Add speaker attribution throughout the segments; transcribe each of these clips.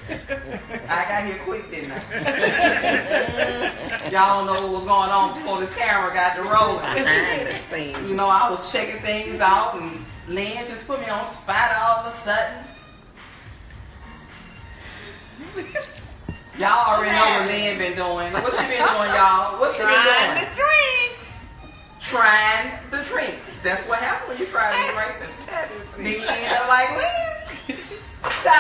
Speaker 1: I got here quick, didn't I? Y'all don't know what was going on before this camera got to rolling. You know, I was checking things out, and Lynn just put me on spot all of a sudden. Y'all already know what Lynn been doing. What she been doing, y'all? What she been doing?
Speaker 2: Trying the drinks.
Speaker 1: Trying the drinks. That's what happened when you try to drink the test. Then you end up like Lynn. So,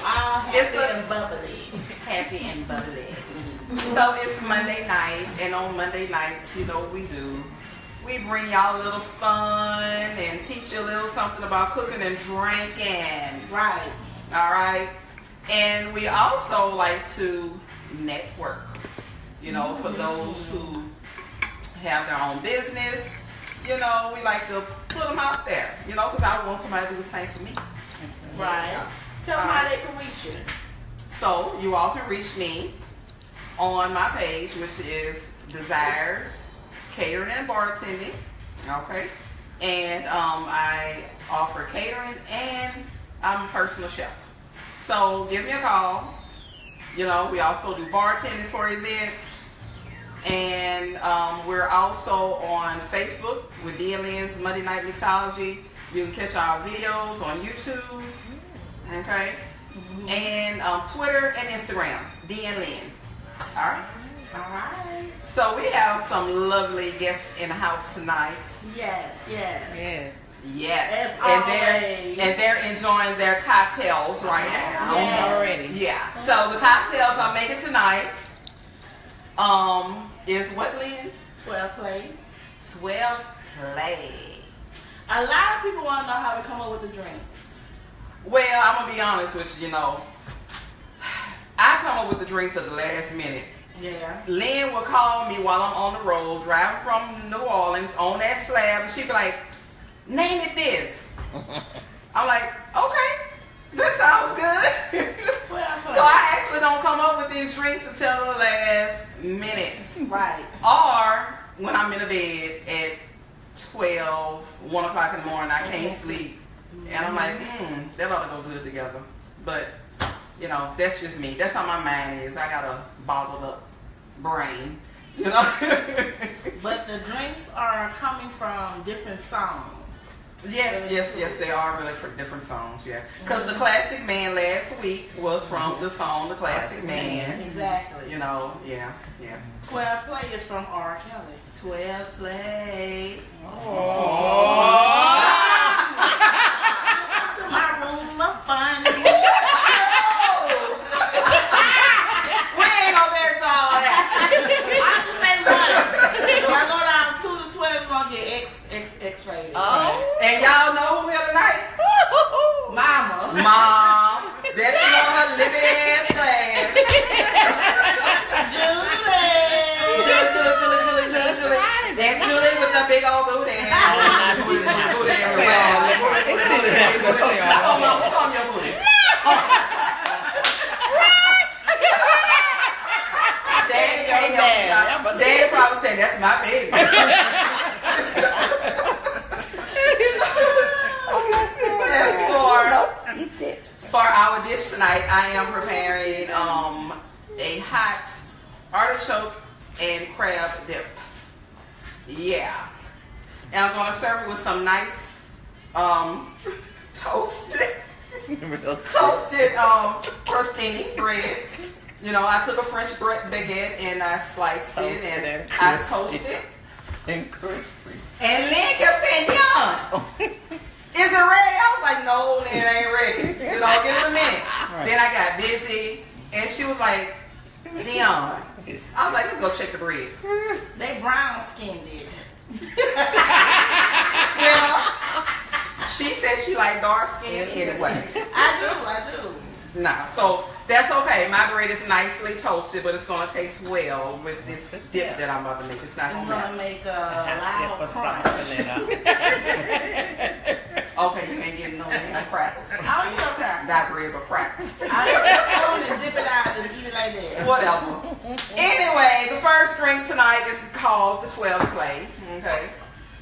Speaker 2: Happy and bubbly.
Speaker 1: Happy and bubbly. So it's Monday night, and on Monday nights, you know what we do. We bring y'all a little fun and teach you a little something about cooking and drinking.
Speaker 2: Right.
Speaker 1: All right. And we also like to network, you know, for those who have their own business. You know, we like to put them out there, you know, because I want somebody to do the same for me.
Speaker 2: Right.
Speaker 1: Yeah.
Speaker 2: Tell them how they can reach you.
Speaker 1: So you all can reach me on my page, which is Desires Catering and Bartending. Okay. And I offer catering, and I'm a personal chef. So give me a call. You know, we also do bartending for events. And we're also on Facebook with Dee and Lynn's Monday Night Mixology. You can catch our videos on YouTube. Okay? And Twitter and Instagram, Dee and Lynn. Alright?
Speaker 2: Alright.
Speaker 1: So we have some lovely guests in the house tonight.
Speaker 2: Yes.
Speaker 1: Yes.
Speaker 2: As always.
Speaker 1: And they're enjoying their cocktails right now.
Speaker 2: Yes.
Speaker 3: Already.
Speaker 1: Yeah. So the cocktails I'm making tonight is what, Lynn?
Speaker 2: 12 play.
Speaker 1: 12 play.
Speaker 2: A lot of people want to know how we come up with the drinks.
Speaker 1: Well, I'm gonna be honest with you, you know. I come up with the drinks at the last minute.
Speaker 2: Yeah.
Speaker 1: Lynn will call me while I'm on the road, driving from New Orleans on that slab, and she'd be like, name it this. I'm like, okay, that sounds good.
Speaker 2: 12 play.
Speaker 1: So I actually don't come up with these drinks until the last minutes.
Speaker 2: Right.
Speaker 1: Or when I'm in the bed at 12, 1 o'clock in the morning, I can't sleep. And I'm like, that ought to go good together. But, you know, that's just me. That's how my mind is. I got a bottled up brain, you know.
Speaker 2: But the drinks are coming from different songs.
Speaker 1: Yes, they are really for different songs, yeah. Because the Classic Man last week was from the song The Classic Man.
Speaker 2: Exactly.
Speaker 1: You know, yeah.
Speaker 2: 12 play is from R. Kelly.
Speaker 1: 12 play.
Speaker 2: To my room of fun.
Speaker 1: We ain't gonna bear to all that.
Speaker 2: I'm just saying one. If I go down 2 to 12, we're gonna get X-rated.
Speaker 1: Oh. And y'all know who here tonight?
Speaker 2: Mama.
Speaker 1: Mom. There she on her limited ass class.
Speaker 2: Julie.
Speaker 1: And Julie with the big old booty. Booty everywhere. Oh, Mama, show me your booty. Daddy probably said, that's my baby. For our dish tonight, I am preparing a hot artichoke and crab dip. Yeah. And I'm going to serve it with some nice toasted crostini bread. You know, I took a French baguette and I sliced it and I toasted it.
Speaker 3: And crispy.
Speaker 1: And Lynn kept saying, Dion, is it ready? I was like, no, Lynn, it ain't ready. You know, give it a minute. Right. Then I got busy and she was like, Dion. I was like, let me go check the bread.
Speaker 2: They brown skinned it.
Speaker 1: Well, she said she like dark skin anyway.
Speaker 2: I do.
Speaker 1: Nah, so that's okay. My bread is nicely toasted, but it's gonna taste well with this dip that I'm about to make. It's not gonna
Speaker 2: make a loud crunch.
Speaker 1: Okay, you ain't getting no crackers.
Speaker 2: I don't eat no crackers.
Speaker 1: Not bread, but crackers.
Speaker 2: I take a spoon and dip it out and eat it like that.
Speaker 1: Whatever. Anyway, the first drink tonight is called the 12 play. Okay.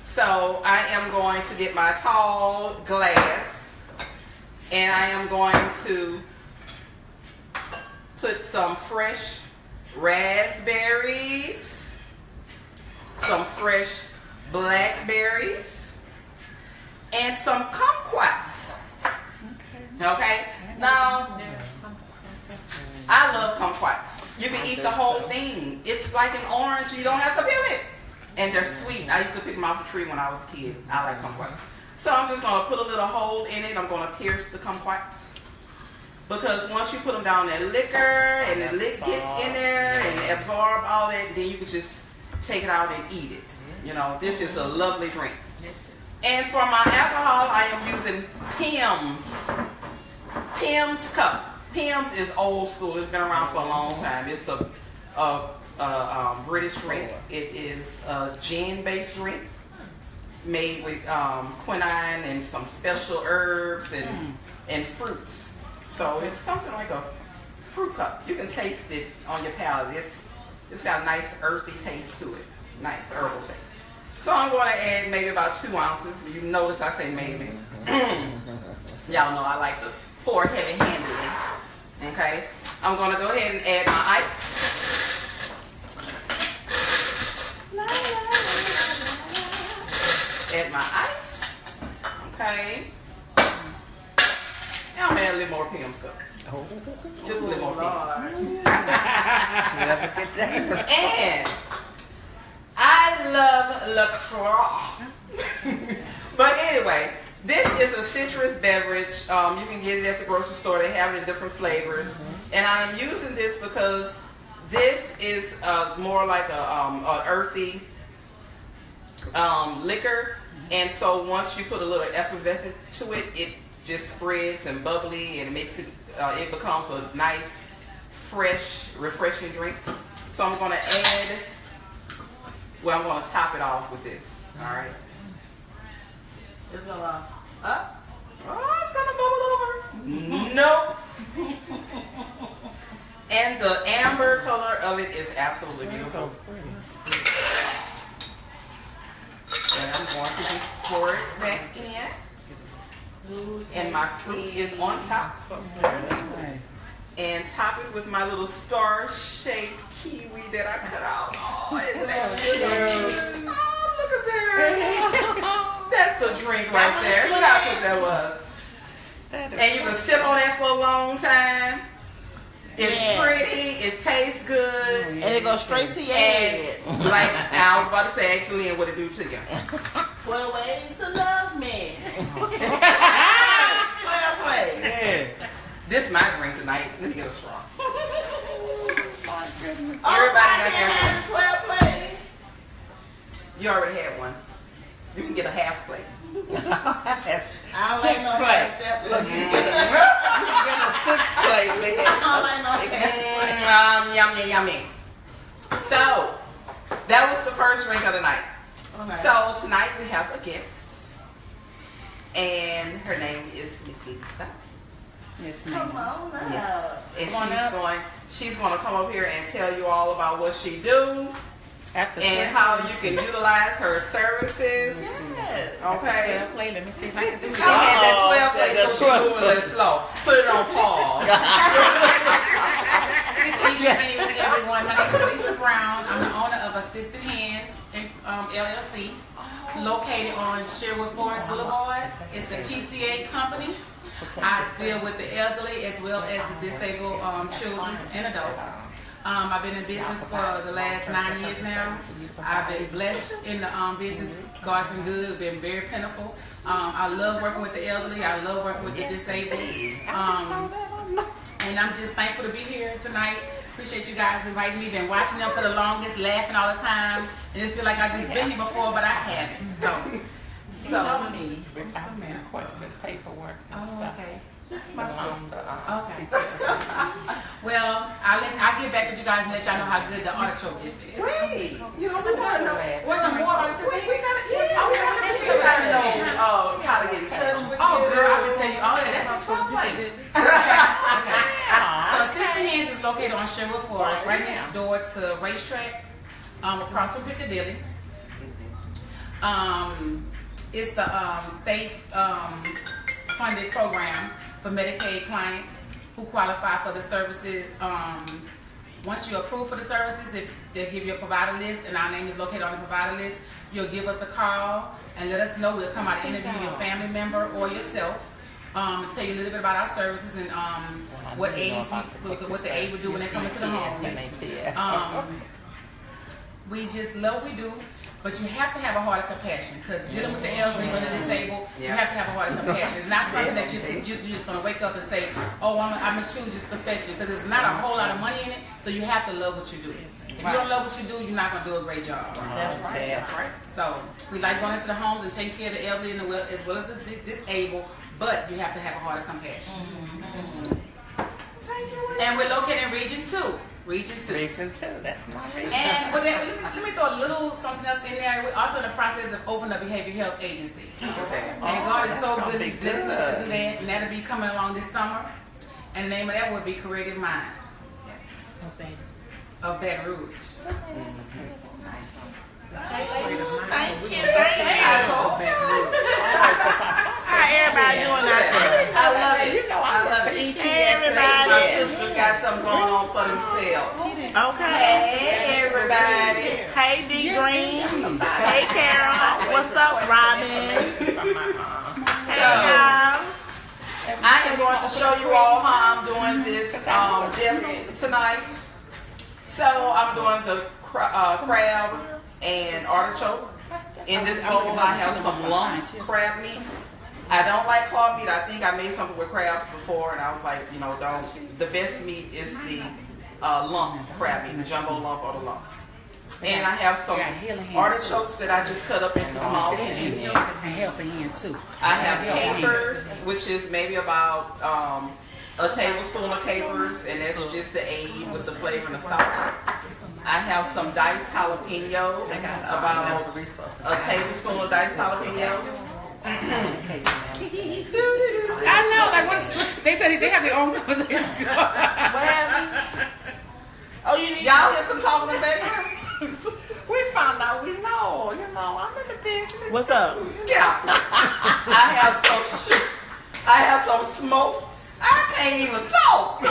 Speaker 1: So I am going to get my tall glass and I am going to put some fresh raspberries, some fresh blackberries, and some kumquats. Okay? Now, I love kumquats. You can eat the whole thing. It's like an orange. You don't have to peel it. And they're sweet. I used to pick them off a tree when I was a kid. I like kumquats. So I'm just going to put a little hole in it. I'm going to pierce the kumquats. Because once you put them down in liquor and the lick gets in there and absorb all that, then you can just take it out and eat it. You know, this is a lovely drink. And for my alcohol, I am using Pimm's cup. Pimm's is old school. It's been around for a long time. It's a British drink. It is a gin-based drink made with quinine and some special herbs and fruits. So it's something like a fruit cup. You can taste it on your palate. It's got a nice earthy taste to it. Nice herbal taste. So I'm going to add maybe about 2 ounces. You notice I say maybe. Y'all know I like to pour heavy-handedly. Okay? I'm going to go ahead and add my ice. Add my ice. Okay? Now I'm adding a little more Pimm's cup. Just a little more Pimm's. And I love LaCroix. But anyway, this is a citrus beverage. You can get it at the grocery store. They have it in different flavors. And I'm using this because this is more like a earthy liquor. And so once you put a little effervescent to it, it just spreads and bubbly and it makes it, it becomes a nice, fresh, refreshing drink. So I'm going to add, well, I'm going to top it off with this. All right.
Speaker 2: It's going to up.
Speaker 1: Oh, it's going to bubble over. Nope. And the amber color of it is absolutely beautiful. And I'm going to just pour it back in. And my fruit is on top. And top it with my little star-shaped kiwi that I cut out. Oh, isn't that cute? Oh, look at that. That's a drink right there. Look how good that was. And you can sip on that for a long time. It's pretty. It tastes good.
Speaker 2: And it goes straight to your head.
Speaker 1: Like I was about to say, actually, and what it do to you.
Speaker 2: 12 ways to love me. 12 ways.
Speaker 1: Yeah. This is my drink tonight. Let me get a straw.
Speaker 2: Everybody
Speaker 1: has
Speaker 2: 12 plates.
Speaker 1: You already had one. You can get a half plate.
Speaker 3: That's
Speaker 2: I don't
Speaker 3: 6
Speaker 2: like no
Speaker 3: plate.
Speaker 2: half
Speaker 3: Look,
Speaker 2: step.
Speaker 3: you get a 6 plate, Lee.
Speaker 2: I don't like no half step.
Speaker 1: Yummy, yummy. So, that was the first drink of the night.
Speaker 2: Okay.
Speaker 1: So, tonight we have a guest. And her name is Miss Lisa.
Speaker 3: Yes,
Speaker 2: Come
Speaker 3: ma'am.
Speaker 2: on up.
Speaker 1: And
Speaker 3: Come on
Speaker 1: she's going to come up here and tell you all about what she do and how you can utilize her services.
Speaker 2: Yes.
Speaker 1: Okay.
Speaker 3: Play. Let me see if I can do
Speaker 1: She had that 12 play,
Speaker 3: that
Speaker 1: so she's moving a little slow. Put it on pause.
Speaker 3: Good evening, everyone. My name is Lisa Brown. I'm the owner of Assisted Hands LLC, located on Sherwood Forest Boulevard. It's a PCA company. I deal with the elderly as well as the disabled children and adults. I've been in business for the last 9 years now. I've been blessed in the business. God's been good, been very plentiful. I love working with the elderly. I love working with the disabled. And I'm just thankful to be here tonight. Appreciate you guys inviting me. Been watching them for the longest, laughing all the time. And just feel like I've just been here before, but I haven't. So
Speaker 4: requested paperwork and
Speaker 3: oh,
Speaker 4: stuff.
Speaker 3: okay.
Speaker 4: Along the,
Speaker 3: Okay. Well, I'll get back with you guys and let y'all know how good the artichoke is.
Speaker 1: Wait, you know, we got to know.
Speaker 3: What's the more about it?
Speaker 1: We got to, we got to know how to get in touch with
Speaker 3: Oh,
Speaker 1: you.
Speaker 3: girl, I can tell you all that. That's the 12 plate. Okay. So, Assisted Hands is located on Sherwood Forest, right next door to Racetrack, across from Piccadilly. It's a state funded program for Medicaid clients, who qualify for the services. Once you're approved for the services, they'll give you a provider list, and our name is located on the provider list. You'll give us a call and let us know. We'll come out and interview your family member or yourself, and tell you a little bit about our services and what the aid would do when they come into the home. We just love what we do. But you have to have a heart of compassion, because dealing with the elderly or the disabled, you have to have a heart of compassion. It's not something that you're just going to wake up and say, oh, I'm going to choose this profession, because there's not a whole lot of money in it, so you have to love what you do. If you don't love what you do, you're not going to do a great job.
Speaker 2: That's right.
Speaker 3: So we like going into the homes and taking care of the elderly and as well as the disabled, but you have to have a heart of compassion. And we're located in Region 2. Region 2.
Speaker 4: Region 2, that's my region.
Speaker 3: And let me throw a little something else in there. We're also in the process of opening a behavioral health agency. And God is so good, He's blessing us to do that. And that'll be coming along this summer. And the name of that will be Creative Minds of Baton Rouge.
Speaker 2: Thank you. How everybody doing out there?
Speaker 1: I love it. I love it.
Speaker 2: Hey, everybody.
Speaker 1: My sisters got something going on for themselves.
Speaker 2: Okay.
Speaker 1: Hey, everybody.
Speaker 2: Hey, D Green. Hey, Carol. What's up, Robin? Hey, y'all.
Speaker 1: I am going to show you all how I'm doing this dip tonight. So I'm doing the crab and artichoke. In this bowl, I have some lump crab meat. I don't like claw meat. I think I made something with crabs before, and I was like, the best meat is the lump crab meat, the jumbo lump or the lump. And I have some artichokes that I just cut up into small pieces.
Speaker 3: Helping hands too.
Speaker 1: I have capers, which is maybe about a tablespoon of capers, and that's just to aid with the flavor and the salt. I have some diced jalapenos, about a tablespoon of diced jalapenos.
Speaker 3: I know, like they said they have their own conversation.
Speaker 2: What happened? Oh, you need
Speaker 1: Y'all hear some talking in the background?
Speaker 4: We found out we know, I'm in the business.
Speaker 2: What's up?
Speaker 1: Yeah. I have some smoke. I can't even talk.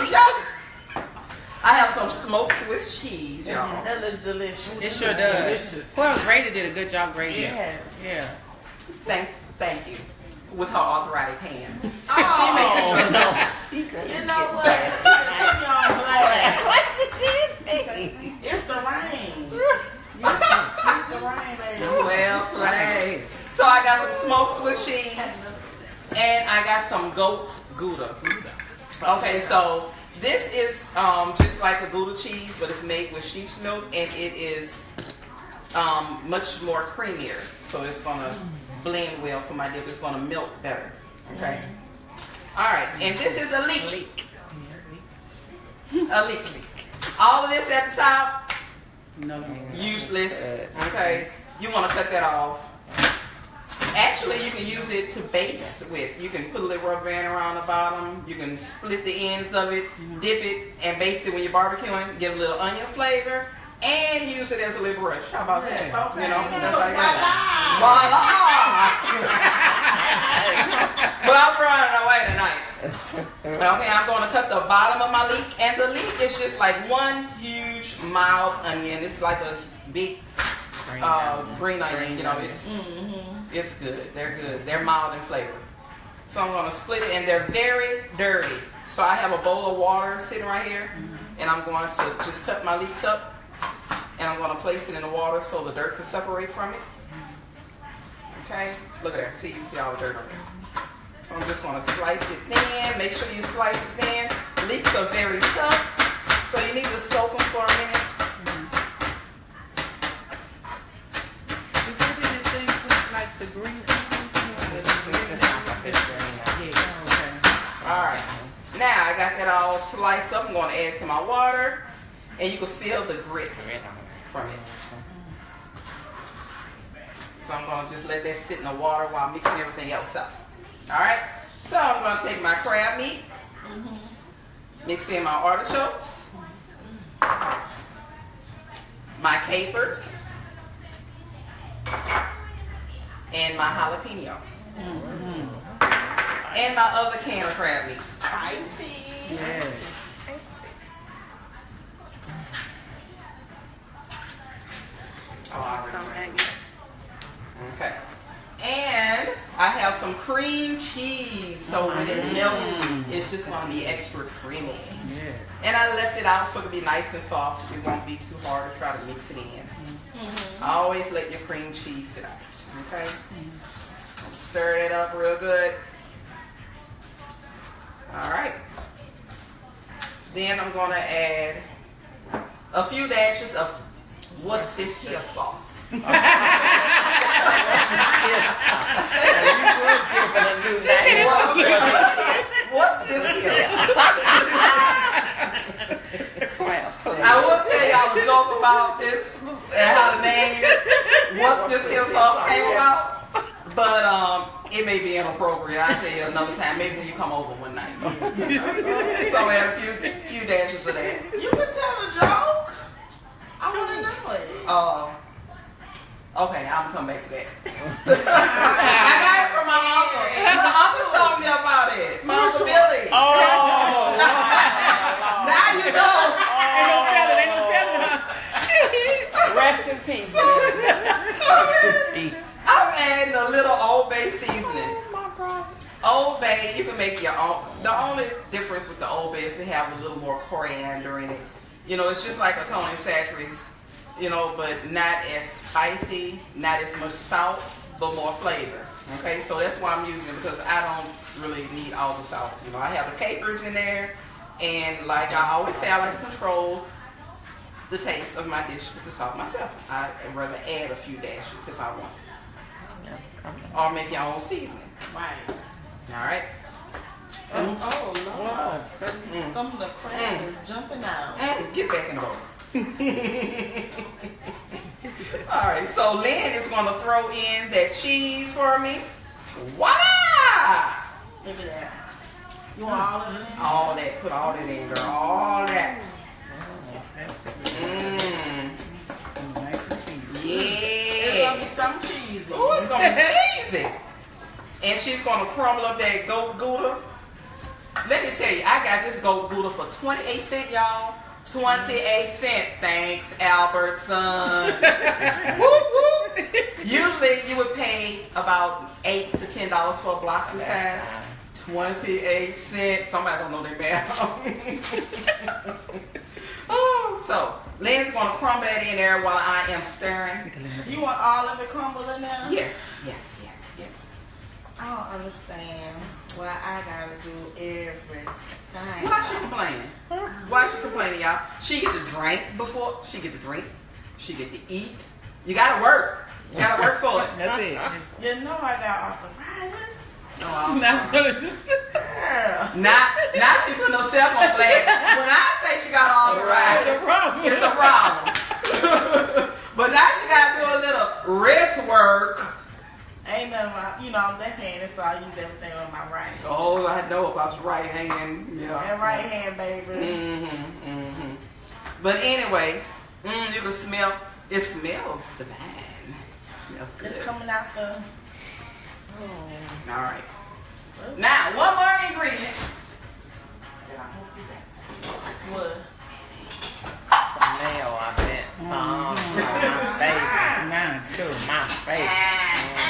Speaker 1: I have some smoked Swiss cheese, y'all.
Speaker 2: That looks delicious.
Speaker 3: It sure does. Whoever graded did a good job grading.
Speaker 2: Yes.
Speaker 3: Yeah.
Speaker 1: Thank you. With her arthritic hands.
Speaker 2: Oh, you know what?
Speaker 1: That's what she did.
Speaker 2: It's the rain. It's the rain, baby.
Speaker 1: Well played. So I got some smoked Swiss cheese, and I got some goat Gouda. Okay, so this is just like a Gouda cheese, but it's made with sheep's milk, and it is much more creamier. So it's gonna blend well for my dip. It's gonna melt better. Okay. All right, and this is a leek. A leek. All of this at the top, useless. Okay, you want to cut that off. Actually, you can use it to baste with. You can put a little rubber band around the bottom. You can split the ends of it, dip it, and baste it when you're barbecuing. Give a little onion flavor, and use it as a little brush. How about that?
Speaker 2: Okay.
Speaker 1: That's how you do it. Voila! But I'm running away tonight. Okay, I'm going to cut the bottom of my leek, and the leek is just like one huge mild onion. It's like a big green onion. It's good. They're good. They're mild in flavor. So I'm going to split it, and they're very dirty. So I have a bowl of water sitting right here, and I'm going to just cut my leeks up, and I'm going to place it in the water so the dirt can separate from it. Okay? Look at that. See, you can see all the dirt on there. So I'm just going to slice it thin. Make sure you slice it thin. Leeks are very tough, so you need to soak them for a minute.
Speaker 4: Like the green.
Speaker 1: Alright. Now I got that all sliced up. I'm going to add it to my water, and you can feel the grit from it. So I'm going to just let that sit in the water while mixing everything else up. Alright? So I'm going to take my crab meat, mix in my artichokes, my capers, and my jalapeno. And my other can of crab meat.
Speaker 2: Spicy.
Speaker 4: Yes.
Speaker 1: Okay. And I have some cream cheese, so when it melts, it's just going to be extra creamy.
Speaker 4: Yeah.
Speaker 1: And I left it out so it'll be nice and soft. It won't be too hard to try to mix it in. Always let your cream cheese sit out. Okay? Stir it up real good. All right. Then I'm going to add a few dashes of what's this here sauce.
Speaker 4: You were given a new name.
Speaker 1: What's this here?
Speaker 4: 12.
Speaker 1: I will tell y'all a joke about this and how the name what's this here sauce came about. But it may be inappropriate. I'll tell you another time. Maybe when you come over one night. So I'm gonna add a few dashes of that.
Speaker 2: You can tell a joke. I want to know it.
Speaker 1: Okay, I'm gonna come back to that. I got it from my uncle. My uncle told me about it. My uncle Billy.
Speaker 4: Oh,
Speaker 1: Now you know.
Speaker 4: ain't no telling, ain't no telling. Rest in peace. Rest in peace.
Speaker 1: I'm adding a little Old Bay seasoning. Old Bay, you can make your own. The only difference with the Old Bay is to have a little more coriander in it. You know, it's just like a Tony Chachere's, you know, but not as spicy, not as much salt, but more flavor. Okay, so that's why I'm using it, because I don't really need all the salt. You know, I have the capers in there, and like I always say, I like to control the taste of my dish with the salt myself. I'd rather add a few dashes if I want. Or make your own seasoning.
Speaker 2: Right.
Speaker 1: All right.
Speaker 2: Oh, Lord. Some of the crab is jumping out.
Speaker 1: Get back in the bowl. All right, so Lynn is going to throw in that cheese for me. Voila!
Speaker 2: Look at that. You want all of it in?
Speaker 1: All that. Put all that in, girl. All that.
Speaker 2: It's going to be
Speaker 1: Yeah.
Speaker 2: some cheesy.
Speaker 1: Ooh, it's going to be cheesy. And she's going to crumble up that goat gouda. Let me tell you, I got this goat gouda for 28 cents, y'all. 28 cents. Thanks, Albertson. Whoop, whoop. Usually you would pay about $8 to $10 for a block this size. 28 cents. Somebody don't know their math. Oh, so Lynn's going to crumble that in there while I am stirring.
Speaker 2: You want all of it crumbled in there?
Speaker 1: Yes.
Speaker 2: I don't understand why I gotta do everything.
Speaker 1: Why she complaining? Why she complaining, y'all? She get to drink before she get to drink. She get to eat. You gotta work. You gotta work for it.
Speaker 4: That's it.
Speaker 2: You know I got arthritis.
Speaker 1: Oh,
Speaker 4: That's what it is.
Speaker 2: Girl.
Speaker 1: now she putting herself on blast. When I say she got arthritis, it's a problem. But now she gotta do a little wrist work.
Speaker 2: Ain't nothing wrong. You know, I'm left-handed, so I use everything on my right hand.
Speaker 1: Oh, I know about your right hand. Yeah.
Speaker 2: That right hand, baby.
Speaker 1: But anyway, you can smell. It smells divine. It smells good.
Speaker 2: It's coming out the...
Speaker 1: All right. Now, one more ingredient. And I hope you got.
Speaker 2: What?
Speaker 4: Some mayo, I bet. My favorite. Mine too. My favorite.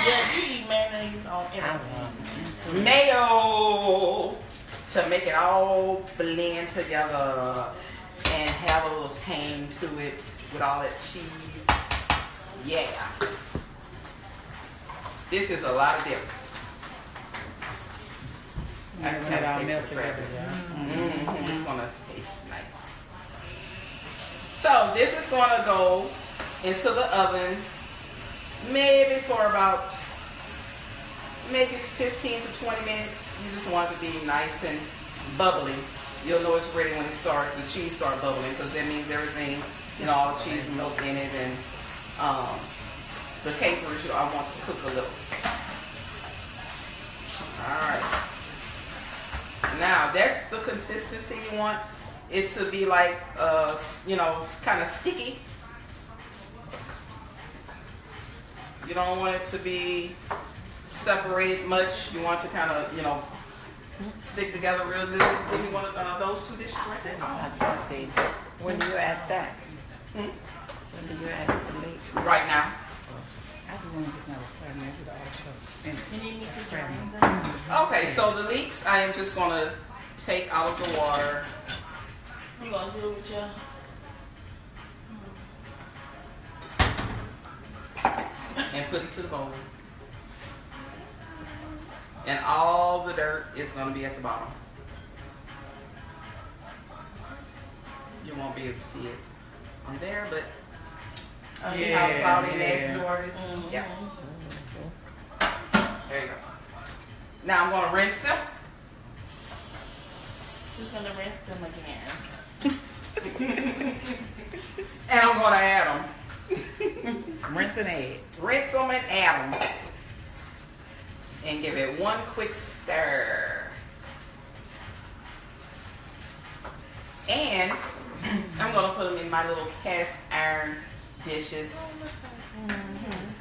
Speaker 2: Yes, you eat mayonnaise on everything.
Speaker 1: Mayo to make it all blend together and have a little tang to it with all that cheese. Yeah. This is a lot of dip. I just
Speaker 4: It all
Speaker 1: gotta
Speaker 4: melt
Speaker 1: taste the
Speaker 4: together,
Speaker 1: flavor. It's gonna taste nice. So this is gonna go into the oven maybe for about 15 to 20 minutes. You just want it to be nice and bubbly. You'll know it's ready when the cheese starts bubbling, because that means everything, you know, all the cheese milk in it, and the capers, I want to cook a little. Alright. Now, that's the consistency you want it to be, like, you know, kind of sticky. You don't want it to be separated much. You want to kind of, you know, stick together real good. Give me one of those two dishes right there.
Speaker 4: I thought they. When do you add that?
Speaker 1: Hmm?
Speaker 4: When do you add the leeks?
Speaker 1: Right now.
Speaker 4: I just want to get some crab and artichoke.
Speaker 2: You need me to drain them?
Speaker 1: Okay, so the leeks I am just gonna take out of the water.
Speaker 2: You gonna do it with your...
Speaker 1: And put it to the bowl. And all the dirt is going to be at the bottom. You won't be able to see it on there, but see how cloudy next door is? Yeah. There you go. Now I'm going to rinse them.
Speaker 2: Just gonna rinse them again.
Speaker 1: And I'm going to add them.
Speaker 4: Rinse and add.
Speaker 1: Rinse them and add them. And give it one quick stir. And I'm going to put them in my little cast iron dishes.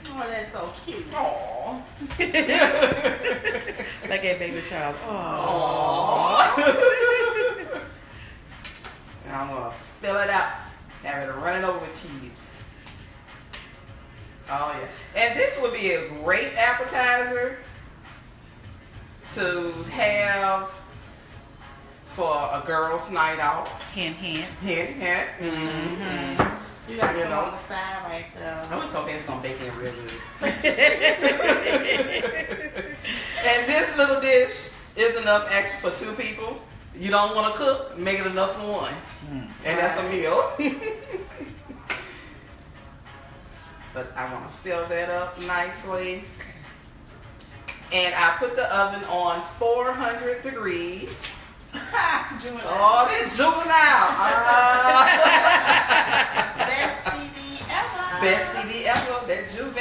Speaker 2: Oh, that's so cute.
Speaker 1: Aww.
Speaker 4: Like at baby child.
Speaker 1: Aww. And I'm going to fill it up. Have it running over with cheese. Oh, yeah. And this would be a great appetizer to have for a girl's night out.
Speaker 4: Hint, hint.
Speaker 1: Hint, hint. Mm-hmm.
Speaker 2: You got some on the side right there.
Speaker 1: I was hoping it's going to bake in real good. And this little dish is enough extra for 2 people. You don't want to cook, make it enough for 1. And that's a meal. But I want to fill that up nicely. And I put the oven on 400 degrees.
Speaker 2: Juvenile.
Speaker 1: Oh, that's juvenile.
Speaker 2: Best CD ever.
Speaker 1: Best CD ever. That's juve.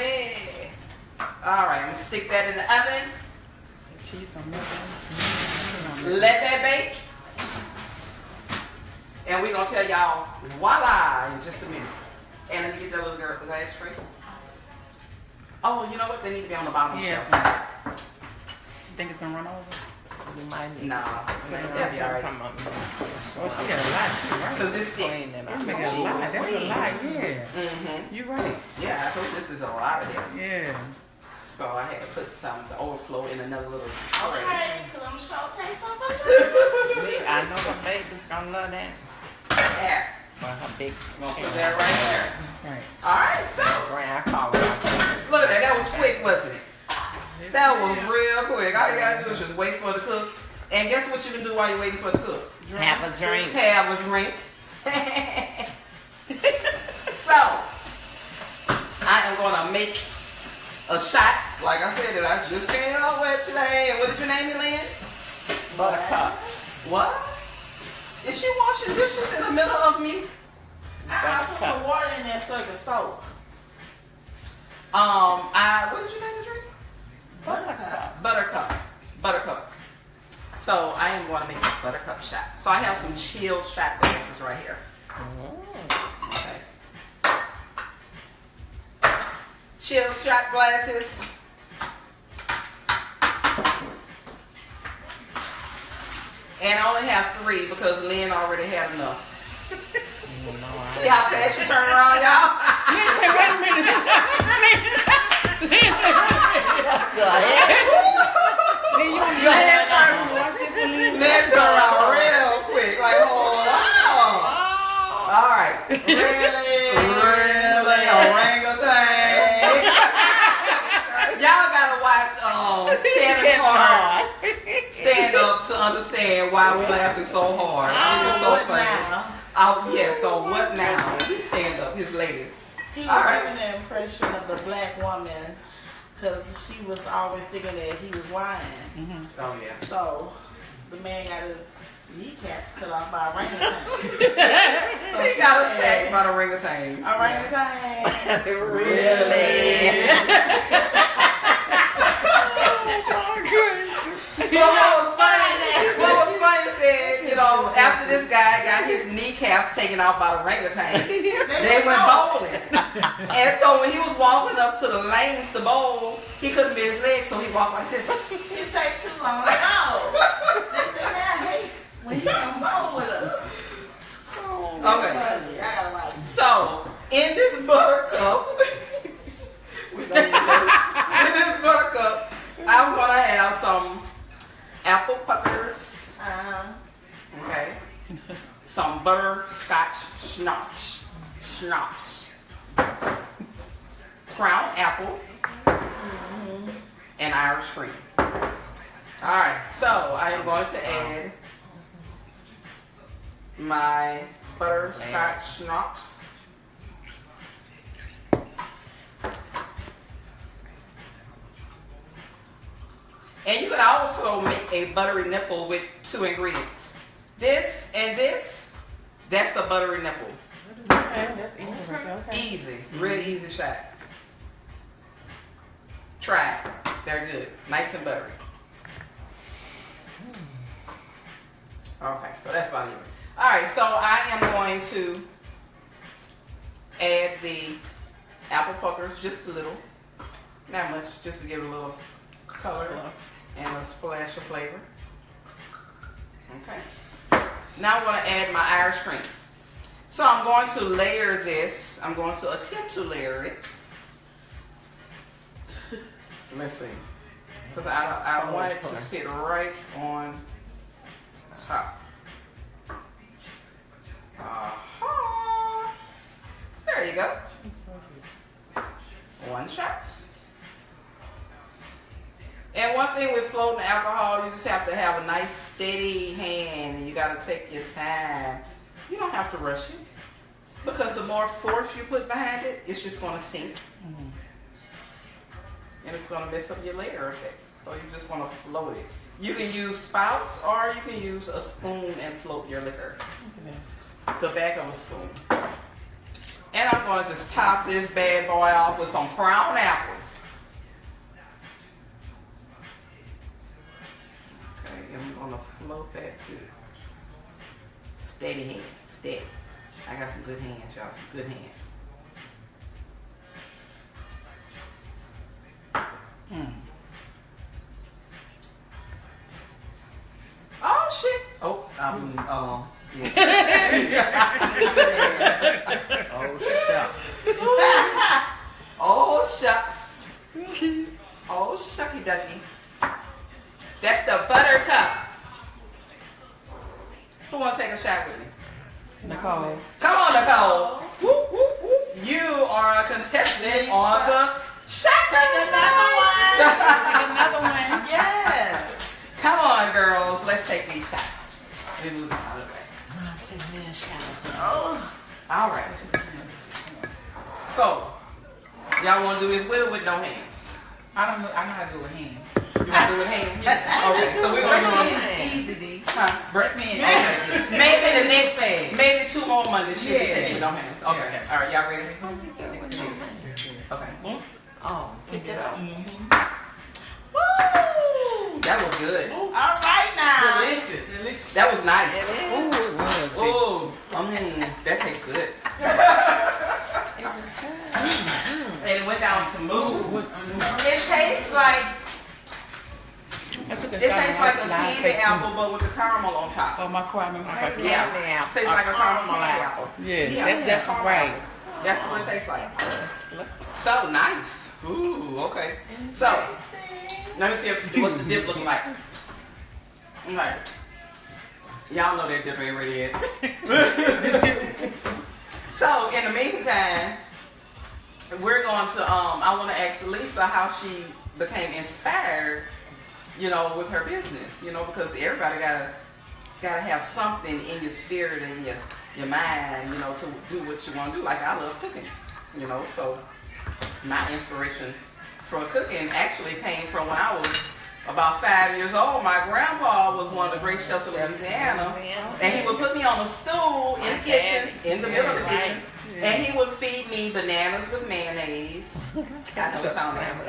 Speaker 1: All right, let's stick that in the oven.
Speaker 4: Cheese on that.
Speaker 1: Let that bake. And we're going to tell y'all voila in just a minute. And let me get that little girl the last tray. Oh, you know what? They need to be on the bottom
Speaker 4: Yes.
Speaker 1: shelf.
Speaker 4: You think it's gonna run over? You might need.
Speaker 1: Nah,
Speaker 4: Maybe
Speaker 1: they'll be all right.
Speaker 4: some of them. Oh, she got a lot. She right.
Speaker 1: Because this stick.
Speaker 4: Clean them out. She got a lot. That's a lot. Yeah.
Speaker 1: Mm-hmm.
Speaker 4: You right.
Speaker 1: Yeah, I told you this is a lot of it.
Speaker 4: Yeah.
Speaker 1: So I had to put some to overflow in another little tray.
Speaker 2: Okay, because I'm sure taste something.
Speaker 4: I know the baby's gonna love that.
Speaker 1: Yeah.
Speaker 4: Well, her big.
Speaker 1: I'm going to put that right there.
Speaker 4: Right.
Speaker 1: All right, so.
Speaker 4: I call it.
Speaker 1: Look at that. That was quick, wasn't it? That was real quick. All you gotta do is just wait for it to cook. And guess what you can do while you're waiting for it to cook?
Speaker 4: Have a drink.
Speaker 1: Have a drink. So, I am gonna make a shot, like I said, that I just came up with today. And what did you name it, Lynn?
Speaker 4: Buttercup.
Speaker 1: What? Is she washing dishes in the middle of me?
Speaker 2: I put some water in there so it can soak.
Speaker 1: What did you name the drink?
Speaker 2: Buttercup.
Speaker 1: Buttercup. So I am going to make a buttercup shot. So I have some chilled shot glasses right here. Okay. Chilled shot glasses. And I only have 3 because Lynn already had enough. See how fast you turn around, y'all?
Speaker 4: Wait a minute.
Speaker 1: Let's go around real quick. Like, hold on. All right. Really orangutan. Y'all gotta watch Kevin Hart stand up to understand why we laughing so hard.
Speaker 2: What now?
Speaker 1: Oh, yeah, so what now? Stand up, his latest.
Speaker 2: He
Speaker 1: All
Speaker 2: was
Speaker 1: right.
Speaker 2: giving the impression of the black woman because she was always thinking that he was lying.
Speaker 1: Oh, yeah.
Speaker 2: So the man got his kneecaps cut off by a orangutan.
Speaker 1: He got attacked by the orangutan.
Speaker 2: Orangutan.
Speaker 1: Really? Well, what was funny said, you know, after this guy got his kneecaps taken out by the orangutan, they went bowling. And so when he was walking up to the lanes to bowl, he couldn't bend his legs, so he walked like this.
Speaker 2: It takes too long to go.
Speaker 1: Okay. So, in this buttercup, in this buttercup, I'm gonna have some apple puckers. Okay. Some butterscotch schnapps. Crown apple. And Irish cream. Alright, so I am going to add my butterscotch schnapps. And you can also make a buttery nipple with 2 ingredients. This and this, that's a buttery nipple.
Speaker 4: Okay, that's easy. Okay.
Speaker 1: Easy, real easy shot. Try it. They're good. Nice and buttery. Okay, so that's about it. Alright, so I am going to add the apple puckers just a little. Not much, just to give it a little color and a splash of flavor. Okay. Now I'm going to add my Irish cream. So I'm going to layer this. I'm going to attempt to layer it. Let's see. Because I want it to sit right on top. There you go. 1 shot. And one thing with floating alcohol, you just have to have a nice steady hand and you got to take your time. You don't have to rush it. Because the more force you put behind it, it's just going to sink. And it's going to mess up your layer effects. So you just want to float it. You can use spouts or you can use a spoon and float your liquor. The back of a spoon. And I'm going to just top this bad boy off with some crown apple. Okay, and I'm going to float that too. Steady hands, steady. I got some good hands, y'all, some good hands. Oh shit! Oh, yeah.
Speaker 4: Oh shucks.
Speaker 1: Oh shucks. Oh shucky ducky. That's the buttercup. Who want to take a shot with me?
Speaker 4: Nicole.
Speaker 1: Come on, Nicole. Whoop, whoop, whoop. You are a contestant on the shot.
Speaker 2: Take another one.
Speaker 3: Take another one.
Speaker 2: Yes.
Speaker 1: Come on, girls. Let's take these shots. Let me move this out of the way.
Speaker 2: I'll take me a shot.
Speaker 1: Oh. All right. So, y'all want to do this with or with no hands?
Speaker 3: I know how to do it with hands.
Speaker 1: You want to do it with hands? Okay. So we're going to do it with hands.
Speaker 3: Easy, D.
Speaker 1: Huh?
Speaker 3: Break me in.
Speaker 1: Maybe the next
Speaker 3: fast.
Speaker 1: maybe 2 more Mondays she'll be taking with no hands. Okay.
Speaker 3: Yeah.
Speaker 1: All right. Y'all ready? Okay.
Speaker 2: Oh, pick it up.
Speaker 1: Woo! That was good.
Speaker 2: All right now.
Speaker 3: Delicious.
Speaker 1: That was nice.
Speaker 4: Ooh,
Speaker 1: Oh, that tastes good. And it went down smooth. It tastes like a candy apple, but with the caramel on top.
Speaker 4: Oh, my caramel.
Speaker 1: Yeah, tastes like a caramel apple.
Speaker 4: Yeah, that's right.
Speaker 1: That's what it tastes like. So nice. Ooh, okay. So let me see what's the dip looking like. Alright. Y'all know that dip ain't ready yet. So in the meantime, we're going to I want to ask Lisa how she became inspired, with her business, because everybody gotta have something in your spirit and your mind, to do what you want to do. Like I love cooking, so my inspiration for cooking actually came from when I was about 5 years old. My grandpa was one of the great chefs of Louisiana, and he would put me on a stool in the kitchen, in the middle of the kitchen, and he would feed me bananas with mayonnaise. I know it sounds nasty.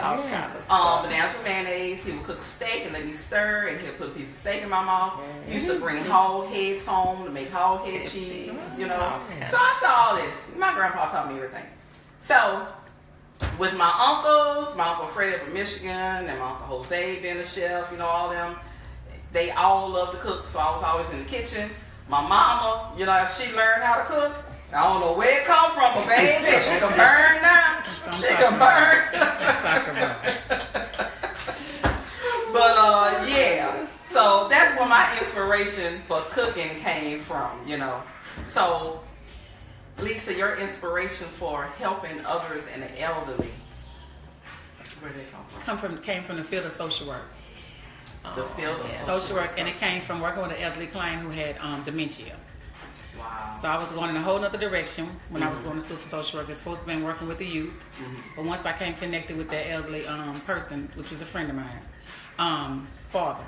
Speaker 1: Bananas with mayonnaise. He would cook steak and let me stir, and he'd put a piece of steak in my mouth. He used to bring hog heads home to make hog head cheese, So I saw all this. My grandpa taught me everything. So with my uncles, my Uncle Freddie up in Michigan, and my Uncle Jose being a chef, all them, they all love to cook, so I was always in the kitchen. My mama, you know, if she learned how to cook, I don't know where it come from, but baby, she can burn now. She can burn. But yeah, so that's where my inspiration for cooking came from, you know. So, Lisa, your inspiration for helping others and the elderly, where did it come from?
Speaker 3: Came from the field of social work.
Speaker 1: The field of
Speaker 3: Social work, and it came from working with an elderly client who had dementia.
Speaker 1: Wow.
Speaker 3: So I was going in a whole other direction when I was going to school for social work. I was supposed to be working with the youth, but once I came connected with that elderly person, which was a friend of mine, father,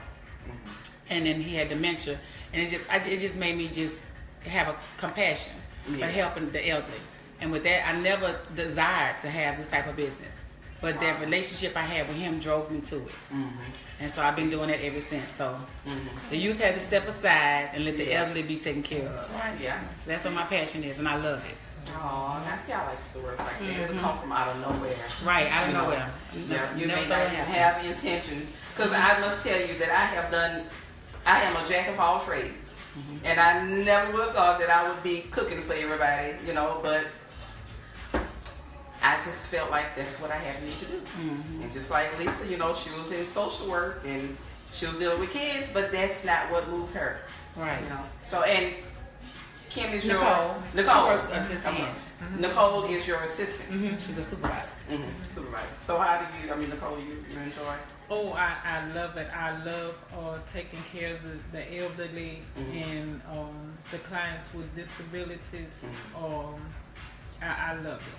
Speaker 3: and then he had dementia, and it just made me just have a compassion for helping the elderly. And with that, I never desired to have this type of business, but that relationship I had with him drove me to it. And so I've been doing that ever since. So the youth had to step aside and let the elderly be taken care of.
Speaker 1: Yeah.
Speaker 3: So that's what my passion is, and I love it.
Speaker 1: Oh, now see, I like stories like that. It come from out of nowhere.
Speaker 3: Right, out of
Speaker 1: You know,
Speaker 3: nowhere.
Speaker 1: Yeah, you
Speaker 3: Never
Speaker 1: may
Speaker 3: thought
Speaker 1: not
Speaker 3: it
Speaker 1: even
Speaker 3: happened.
Speaker 1: have intentions. Because I must tell you that I am a jack of all trades. And I never would have thought that I would be cooking for everybody, you know, but I just felt like that's what I had to do. And just like Lisa, you know, she was in social work and she was dealing with kids, but that's not what moved her.
Speaker 3: Right.
Speaker 1: You know. So, and Kim is your
Speaker 3: Nicole.
Speaker 1: Nicole.
Speaker 3: She works assistant.
Speaker 1: Nicole is your assistant.
Speaker 3: She's a supervisor.
Speaker 1: Supervisor. So how do you? I mean, Nicole, you enjoy?
Speaker 5: Oh, I love it. I love taking care of the elderly and the clients with disabilities. I love it.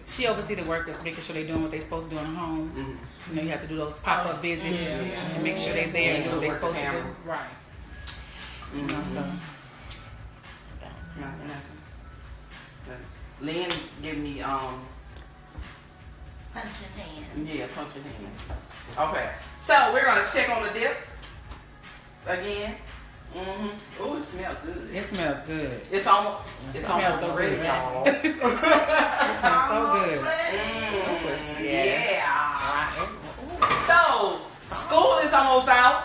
Speaker 3: She oversees the workers, making sure they're doing what they're supposed to do in the home. You know, you have to do those pop-up visits and make sure they're there and do what they're supposed to do.
Speaker 5: Right.
Speaker 3: You know, so.
Speaker 1: Lynn give me
Speaker 2: Punching hands.
Speaker 1: yeah, punch your hand. Okay, so we're gonna check on the dip again. Oh, it smells good.
Speaker 3: It smells good.
Speaker 1: It's almost
Speaker 3: smells so
Speaker 1: ready,
Speaker 3: good.
Speaker 1: y'all.
Speaker 3: It smells so good.
Speaker 1: Yeah. So school is almost out.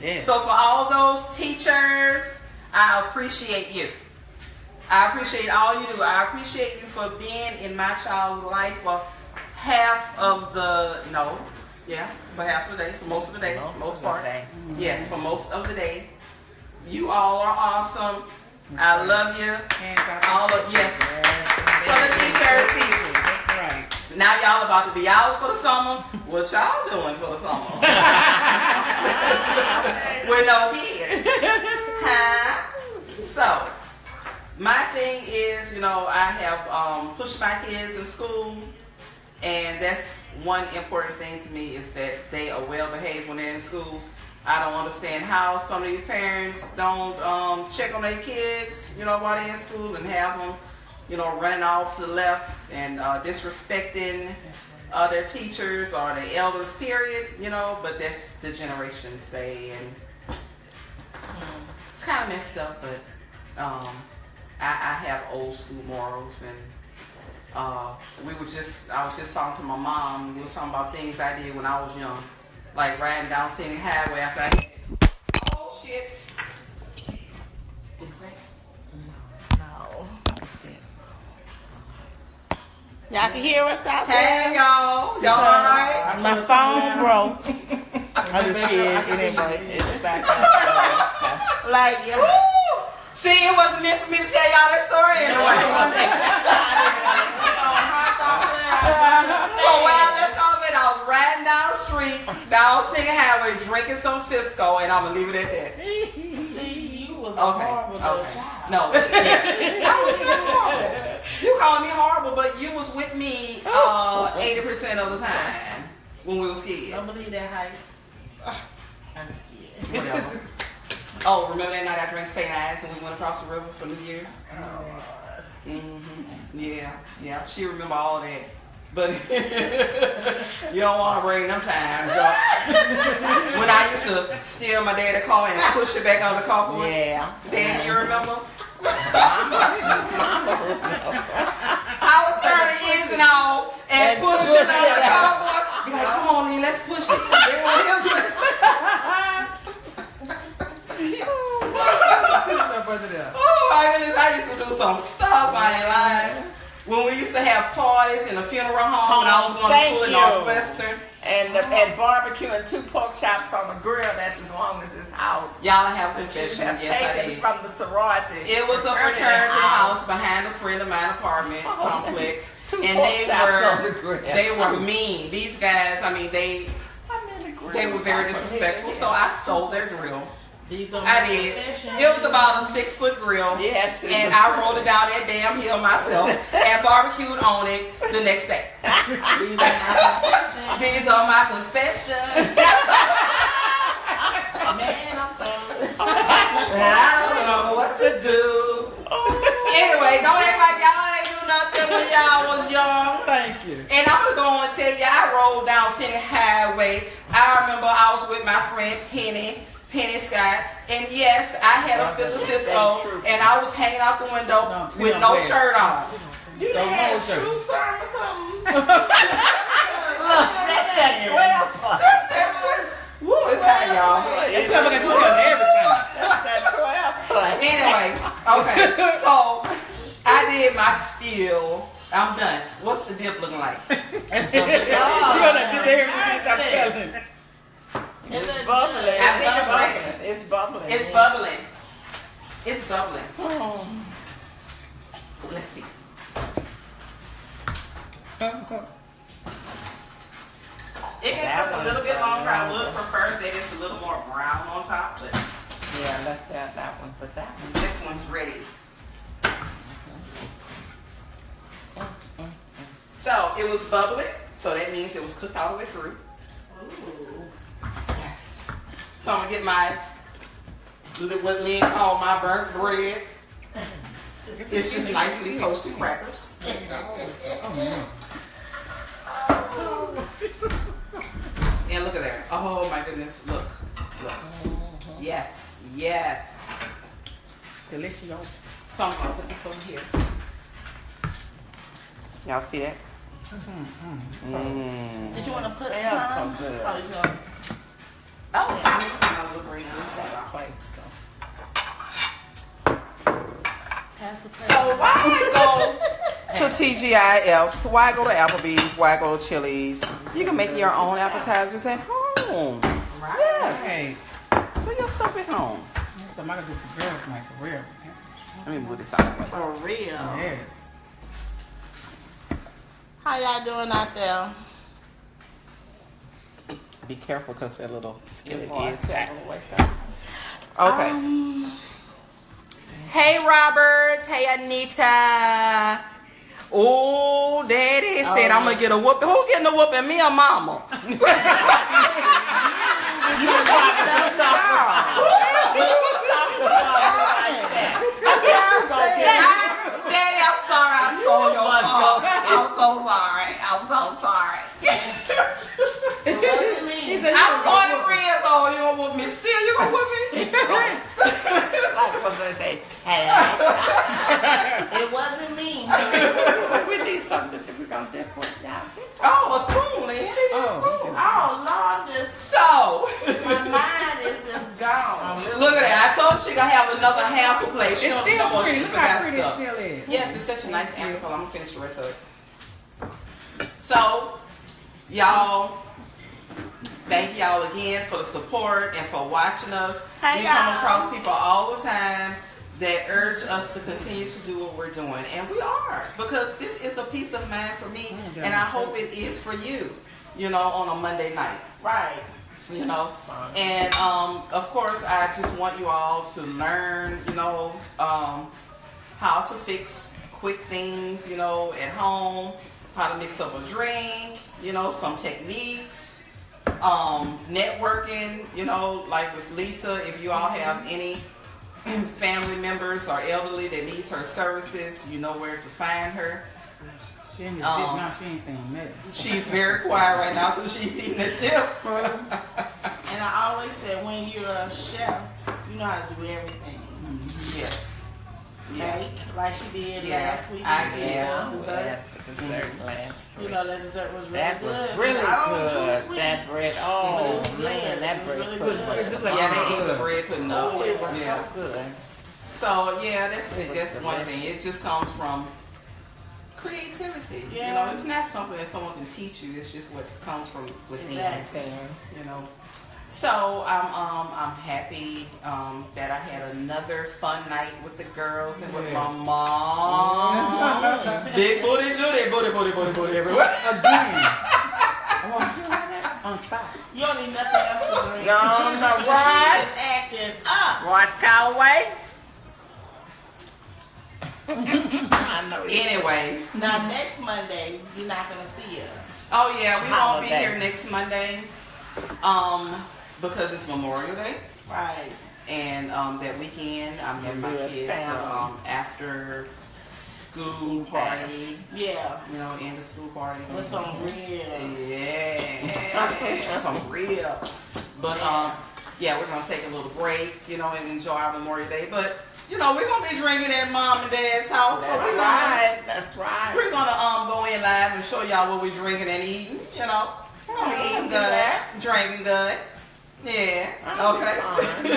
Speaker 3: Yes.
Speaker 1: So for all those teachers, I appreciate you. I appreciate all you do. I appreciate you for being in my child's life for half of the, for half of the day, for most of the day, most part. Yes, for most of the day. You all are awesome. I love you. All of, yes. For the teachers.
Speaker 3: That's right.
Speaker 1: Now y'all about to be out for the summer. What y'all doing for the summer? With no kids. Huh? So, my thing is, I have pushed my kids in school, and that's one important thing to me is that they are well behaved when they're in school. I don't understand how some of these parents don't check on their kids, while they're in school and have them, running off to the left and disrespecting their teachers or their elders, period, but that's the generation today, and it's kind of messed up, but I have old school morals, and I was just talking to my mom. We was talking about things I did when I was young, like riding down Scenic Highway after I had, oh shit.
Speaker 2: No. Y'all can hear us out
Speaker 1: Hey
Speaker 2: there?
Speaker 1: y'all alright?
Speaker 2: My phone broke. I'm just kidding. It ain't broke. It's back up. Like,
Speaker 1: See, it wasn't meant for me to tell y'all that story anyway. So when I left off it, I was riding down the street, down Scenic Highway, drinking some Cisco, and I'm gonna leave it at that.
Speaker 2: See, you was a
Speaker 1: Okay.
Speaker 2: horrible little child.
Speaker 1: No, I was not horrible. You calling me horrible, but you was with me 80% of the time when we was kids.
Speaker 2: Don't believe that hype. I'm scared.
Speaker 1: Whatever. Oh, remember that night I drank St. Ives and we went across the river for New Year's? Yeah, she remember all that. But you don't want to bring them times up. When I used to steal my dad's car and push it back on the carport.
Speaker 2: Yeah.
Speaker 1: Dad, you remember? I would turn the engine on and push it on the carport. Be like, come on, Lee, let's push it. through some stuff, I ain't lying. When we used to have parties in a funeral home when I was going to school in Northwestern.
Speaker 4: And barbecuing 2 pork chops on the grill, that's as long as his house.
Speaker 1: Y'all have
Speaker 4: You
Speaker 1: confession.
Speaker 4: have
Speaker 1: Yes, I
Speaker 4: taken
Speaker 1: did.
Speaker 4: from the sorority.
Speaker 1: It was a fraternity house behind a friend of mine apartment complex.
Speaker 4: 2
Speaker 1: And
Speaker 4: pork chops on the grill.
Speaker 1: they were mean. These guys, I mean, they were very disrespectful, so I stole their grill. I did. It was about a 6-foot grill.
Speaker 4: Yes.
Speaker 1: And I rolled it down that damn hill myself and barbecued on it the next day. These are my confessions.
Speaker 2: Man, I'm sorry.
Speaker 1: I don't know what to do. Anyway, don't act like y'all ain't do nothing when y'all was young.
Speaker 4: Thank you.
Speaker 1: And I'm just going to tell you, I rolled down City Highway. I remember I was with my friend Penny Scott, and yes, I had a Philly Cisco, and I was hanging out the window with no shirt on.
Speaker 2: You done had true serve or something?
Speaker 4: Look, that's that 12.
Speaker 1: That's that Woo, it's hot, y'all.
Speaker 4: It's never gonna do everything. That's that 12.
Speaker 1: Anyway, okay, so I did my spiel. I'm done. What's the dip looking like?
Speaker 4: It's bubbling.
Speaker 1: I think it's ready.
Speaker 4: It's bubbling.
Speaker 1: It's bubbling. It's bubbling.
Speaker 4: Oh.
Speaker 1: Let's see. It can cook a little bit longer. I would prefer that it's a little more brown on top, but
Speaker 4: Yeah, I left out that one, but that one.
Speaker 1: this one's ready. So it was bubbling, so that means it was cooked all the way through.
Speaker 2: Ooh.
Speaker 1: Yes. So I'm gonna get my what Lynn called my burnt bread. It's just nicely toasted crackers. And look at that. Oh my goodness. Look. Yes. Yes.
Speaker 4: Delicious.
Speaker 1: So I'm gonna put this over here. Y'all see that?
Speaker 2: Did you want to put
Speaker 4: Smells so
Speaker 2: some?
Speaker 4: good.
Speaker 2: Oh, you know.
Speaker 1: Oh, yeah. I'll look right now.
Speaker 4: Plate, so.
Speaker 2: Pass the plate.
Speaker 1: So why go to TGIFs? Why go to Applebee's? Why go to Chili's? You can make your own appetizers at home.
Speaker 2: Right.
Speaker 1: Yes. Put your stuff at home.
Speaker 4: That's what I'm gonna do for girls night for real.
Speaker 1: Let me move this out of the way.
Speaker 2: For real.
Speaker 4: Yes.
Speaker 2: How y'all doing out there?
Speaker 1: Be careful because that little skillet
Speaker 4: Boy,
Speaker 1: is back.
Speaker 4: away.
Speaker 1: Okay. Hey, Robert. Hey, Anita. Oh, Daddy said I'm going to get a whooping. Who getting a whooping? Me or Mama? Daddy, I'm sorry I stole your car. I'm so sorry. I'm so sorry.
Speaker 2: It wasn't me.
Speaker 1: I'm 43 years old. You gonna whoop me? Still, you gonna whoop me?
Speaker 4: Like was gonna say,
Speaker 2: It wasn't me.
Speaker 4: we need something that we're gonna dip for y'all.
Speaker 1: Oh, a spoon, man. They need a spoon.
Speaker 2: Oh Lord, this
Speaker 1: So,
Speaker 2: my mind is just gone.
Speaker 1: look at that. I told you she gonna have another half a plate. She
Speaker 4: It's
Speaker 1: don't
Speaker 4: still
Speaker 1: no more.
Speaker 4: pretty.
Speaker 1: She
Speaker 4: Look how
Speaker 1: forgot
Speaker 4: pretty it
Speaker 1: stuff.
Speaker 4: still is.
Speaker 1: Yes, it's such a nice apricot. I'm gonna finish the rest of it. So, y'all, thank y'all again for the support and for watching us.
Speaker 2: Hey,
Speaker 1: we come
Speaker 2: y'all.
Speaker 1: across people all the time that urge us to continue to do what we're doing, and we are, because this is a peace of mind for me, and I hope it is for you. You know, on a Monday night.
Speaker 2: Right.
Speaker 1: You know, and of course I just want you all to learn, you know, how to fix quick things, you know, at home, how to mix up a drink, you know, some techniques, networking, you know, like with Lisa, if you all have any family members or elderly that needs her services, you know where to find her.
Speaker 4: She ain't she ain't saying nothing.
Speaker 1: She's very quiet right now because she's eating the dip.
Speaker 2: And I always said, when you're a chef, you know how to do everything.
Speaker 1: Yes.
Speaker 2: Make like she did
Speaker 1: Yeah,
Speaker 2: last week.
Speaker 1: I
Speaker 2: You
Speaker 1: did.
Speaker 2: know, dessert.
Speaker 4: Yes, dessert last
Speaker 2: You
Speaker 4: week.
Speaker 2: know that dessert was really
Speaker 4: That
Speaker 2: good.
Speaker 4: was really
Speaker 2: I don't do
Speaker 4: good.
Speaker 2: sweets,
Speaker 4: That bread,
Speaker 2: but it
Speaker 4: oh
Speaker 2: was good.
Speaker 4: man, that
Speaker 2: It was
Speaker 4: bread
Speaker 2: really
Speaker 4: pudding
Speaker 2: good.
Speaker 4: was
Speaker 1: Yeah, they eat the bread pudding up.
Speaker 4: Oh, it was
Speaker 1: Yeah.
Speaker 4: so good.
Speaker 1: So yeah, that's one thing. It just comes from creativity.
Speaker 2: Yeah.
Speaker 1: You know, it's not something that someone can teach you. It's just what comes from within.
Speaker 2: Exactly.
Speaker 1: You know. So I'm happy that I had another fun night with the girls and with my mom. Big booty, Judy, booty everywhere.
Speaker 4: On spot.
Speaker 2: You don't need nothing else to drink.
Speaker 4: No,
Speaker 2: She is acting up.
Speaker 4: Watch Callaway. I know.
Speaker 1: Anyway.
Speaker 2: Now next Monday, you're not gonna see us.
Speaker 1: Oh yeah, we won't be
Speaker 4: Holiday.
Speaker 1: here next Monday. Because it's Memorial Day.
Speaker 2: Right.
Speaker 1: And that weekend, I'm having my
Speaker 4: Yeah,
Speaker 1: kids
Speaker 4: family.
Speaker 1: after school party.
Speaker 2: Yeah.
Speaker 1: You know, end of school party.
Speaker 2: With some real.
Speaker 1: Yeah, some ribs. But yeah, we're gonna take a little break, you know, and enjoy our Memorial Day. But you know, we're gonna be drinking at mom and dad's house.
Speaker 4: That's
Speaker 1: so
Speaker 4: right. That's right.
Speaker 1: We're gonna go in live and show y'all what we're drinking and eating. You know, we're gonna be eating good, drinking good. Yeah. Okay.
Speaker 2: Good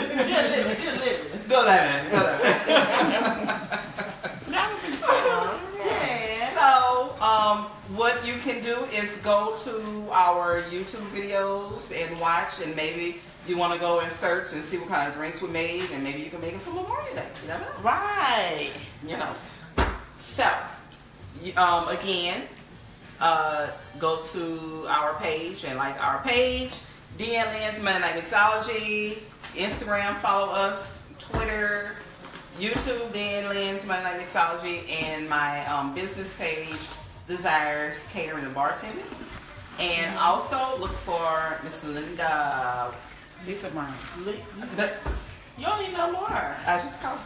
Speaker 2: living. Good living.
Speaker 1: Good living. Good living.
Speaker 2: That would be fun. Yeah.
Speaker 1: So, what you can do is go to our YouTube videos and watch, and maybe you want to go and search and see what kind of drinks we made, and maybe you can make it for Memorial Day. You never know.
Speaker 2: Right.
Speaker 1: You know. So, again, go to our page and like our page, DN Lynn's Monday Night Mixology, Instagram, follow us, Twitter, YouTube, DN Lynn's Monday Night Mixology, and my business page, Desires Catering and Bartending. And also look for Miss Linda.
Speaker 4: Lisa Brown.
Speaker 2: You don't need no more.
Speaker 1: I just called.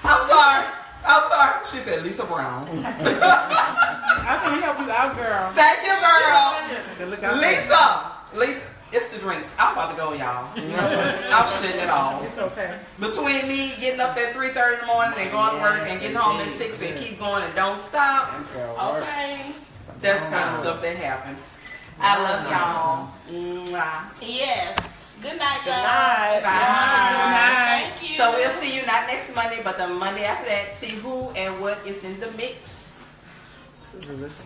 Speaker 1: I'm sorry. She said Lisa Brown.
Speaker 4: I was gonna help you out, girl.
Speaker 1: Thank you, girl.
Speaker 4: Look out.
Speaker 1: Lisa, it's the drinks. I'm about to go, y'all. I'm shitting it all.
Speaker 4: It's okay.
Speaker 1: Between me getting up at 3:30 in the morning and going to work and getting home at 6 and keep going and don't stop.
Speaker 2: Okay.
Speaker 1: That's the kind of stuff that happens. I love y'all. Mwah.
Speaker 2: Yes. Good night,
Speaker 4: Good
Speaker 2: guys.
Speaker 4: night.
Speaker 1: Bye.
Speaker 2: Thank you.
Speaker 1: So we'll see you not next Monday, but the Monday after that. See who and what is in the mix.
Speaker 4: Delicious.